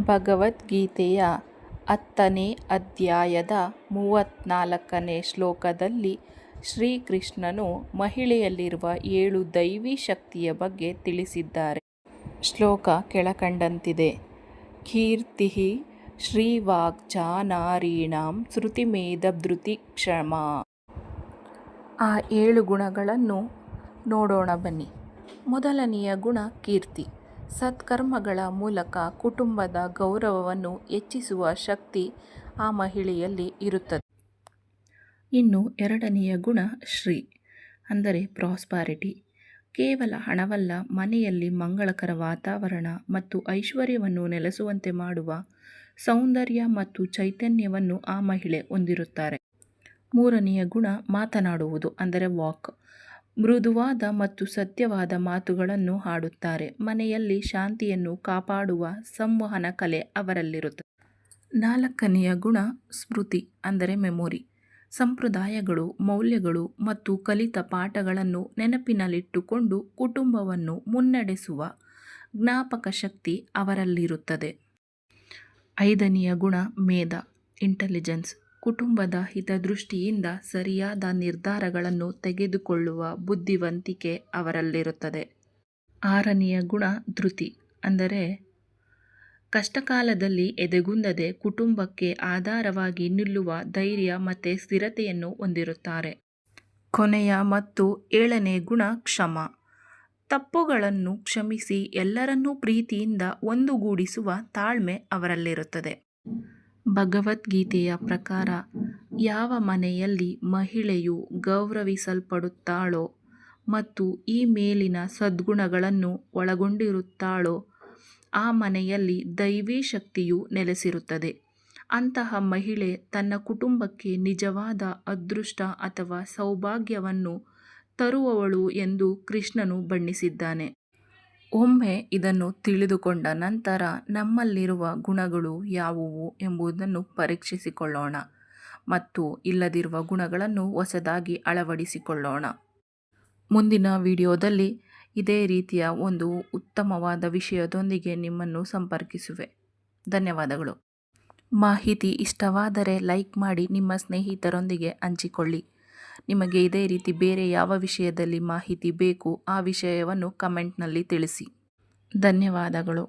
ಭಗವದ್ಗೀತೆಯ 10ನೇ ಅಧ್ಯಾಯದ 34ನೇ ಶ್ಲೋಕದಲ್ಲಿ ಶ್ರೀಕೃಷ್ಣನು ಮಹಿಳೆಯಲ್ಲಿರುವ 7 ದೈವಿ ಶಕ್ತಿಯ ಬಗ್ಗೆ ತಿಳಿಸಿದ್ದಾರೆ. ಶ್ಲೋಕ ಕೆಳಕಂಡಂತಿದೆ. ಕೀರ್ತಿಃ ಶ್ರೀವಾಕ್ಚ ನಾರೀಣಾಂ ಶ್ರುತಿಮೇಧಧೃತಿಕ್ಷಮಾ. ಆ 7 ಗುಣಗಳನ್ನು ನೋಡೋಣ ಬನ್ನಿ. ಮೊದಲನೆಯ ಗುಣ ಕೀರ್ತಿ. ಸತ್ಕರ್ಮಗಳ ಮೂಲಕ ಕುಟುಂಬದ ಗೌರವವನ್ನು ಹೆಚ್ಚಿಸುವ ಶಕ್ತಿ ಆ ಮಹಿಳೆಯಲ್ಲಿ ಇರುತ್ತದೆ. ಇನ್ನು ಎರಡನೆಯ ಗುಣ ಶ್ರೀ ಅಂದರೆ ಪ್ರಾಸ್ಪರಿಟಿ. ಕೇವಲ ಹಣವಲ್ಲ, ಮನೆಯಲ್ಲಿ ಮಂಗಳಕರ ವಾತಾವರಣ ಮತ್ತು ಐಶ್ವರ್ಯವನ್ನು ನೆಲೆಸುವಂತೆ ಮಾಡುವ ಸೌಂದರ್ಯ ಮತ್ತು ಚೈತನ್ಯವನ್ನು ಆ ಮಹಿಳೆ ಹೊಂದಿರುತ್ತಾರೆ. ಮೂರನೆಯ ಗುಣ ಮಾತನಾಡುವುದು ಅಂದರೆ ವಾಕ್. ಮೃದುವಾದ ಮತ್ತು ಸತ್ಯವಾದ ಮಾತುಗಳನ್ನು ಆಡುತ್ತಾರೆ. ಮನೆಯಲ್ಲಿ ಶಾಂತಿಯನ್ನು ಕಾಪಾಡುವ ಸಂವಹನ ಕಲೆ ಅವರಲ್ಲಿರುತ್ತದೆ. ನಾಲ್ಕನೆಯ ಗುಣ ಸ್ಮೃತಿ ಅಂದರೆ ಮೆಮೊರಿ. ಸಂಪ್ರದಾಯಗಳು, ಮೌಲ್ಯಗಳು ಮತ್ತು ಕಲಿತ ಪಾಠಗಳನ್ನು ನೆನಪಿನಲ್ಲಿಟ್ಟುಕೊಂಡು ಕುಟುಂಬವನ್ನು ಮುನ್ನಡೆಸುವ ಜ್ಞಾಪಕ ಶಕ್ತಿ ಅವರಲ್ಲಿರುತ್ತದೆ. ಐದನೆಯ ಗುಣ ಮೇಧ ಇಂಟೆಲಿಜೆನ್ಸ್. ಕುಟುಂಬದ ಹಿತದೃಷ್ಟಿಯಿಂದ ಸರಿಯಾದ ನಿರ್ಧಾರಗಳನ್ನು ತೆಗೆದುಕೊಳ್ಳುವ ಬುದ್ಧಿವಂತಿಕೆ ಅವರಲ್ಲಿರುತ್ತದೆ. ಆರನೆಯ ಗುಣ ಧೃತಿ ಅಂದರೆ ಕಷ್ಟಕಾಲದಲ್ಲಿ ಎದೆಗುಂದದೆ ಕುಟುಂಬಕ್ಕೆ ಆಧಾರವಾಗಿ ನಿಲ್ಲುವ ಧೈರ್ಯ ಮತ್ತು ಸ್ಥಿರತೆಯನ್ನು ಹೊಂದಿರುತ್ತಾರೆ. ಕೊನೆಯ ಮತ್ತು ಏಳನೇ ಗುಣ ಕ್ಷಮ. ತಪ್ಪುಗಳನ್ನು ಕ್ಷಮಿಸಿ ಎಲ್ಲರನ್ನೂ ಪ್ರೀತಿಯಿಂದ ಒಂದುಗೂಡಿಸುವ ತಾಳ್ಮೆ ಅವರಲ್ಲಿರುತ್ತದೆ. ಭಗವದ್ಗೀತೆಯ ಪ್ರಕಾರ ಯಾವ ಮನೆಯಲ್ಲಿ ಮಹಿಳೆಯು ಗೌರವಿಸಲ್ಪಡುತ್ತಾಳೋ ಮತ್ತು ಈ ಮೇಲಿನ ಸದ್ಗುಣಗಳನ್ನು ಒಳಗೊಂಡಿರುತ್ತಾಳೋ ಆ ಮನೆಯಲ್ಲಿ ದೈವಿ ಶಕ್ತಿಯು ನೆಲೆಸಿರುತ್ತದೆ. ಅಂತಹ ಮಹಿಳೆ ತನ್ನ ಕುಟುಂಬಕ್ಕೆ ನಿಜವಾದ ಅದೃಷ್ಟ ಅಥವಾ ಸೌಭಾಗ್ಯವನ್ನು ತರುವವಳು ಎಂದು ಕೃಷ್ಣನು ಬಣ್ಣಿಸಿದ್ದಾನೆ. ಒಮ್ಮೆ ಇದನ್ನು ತಿಳಿದುಕೊಂಡ ನಂತರ ನಮ್ಮಲ್ಲಿರುವ ಗುಣಗಳು ಯಾವುವು ಎಂಬುದನ್ನು ಪರೀಕ್ಷಿಸಿಕೊಳ್ಳೋಣ ಮತ್ತು ಇಲ್ಲದಿರುವ ಗುಣಗಳನ್ನು ಹೊಸದಾಗಿ ಅಳವಡಿಸಿಕೊಳ್ಳೋಣ. ಮುಂದಿನ ವಿಡಿಯೋದಲ್ಲಿ ಇದೇ ರೀತಿಯ ಒಂದು ಉತ್ತಮವಾದ ವಿಷಯದೊಂದಿಗೆ ನಿಮ್ಮನ್ನು ಸಂಪರ್ಕಿಸುವೆ. ಧನ್ಯವಾದಗಳು. ಮಾಹಿತಿ ಇಷ್ಟವಾದರೆ ಲೈಕ್ ಮಾಡಿ ನಿಮ್ಮ ಸ್ನೇಹಿತರೊಂದಿಗೆ ಹಂಚಿಕೊಳ್ಳಿ. ನಿಮಗೆ ಇದೇ ರೀತಿ ಬೇರೆ ಯಾವ ವಿಷಯದಲ್ಲಿ ಮಾಹಿತಿ ಬೇಕು ಆ ವಿಷಯವನ್ನು ಕಮೆಂಟ್ನಲ್ಲಿ ತಿಳಿಸಿ. ಧನ್ಯವಾದಗಳು.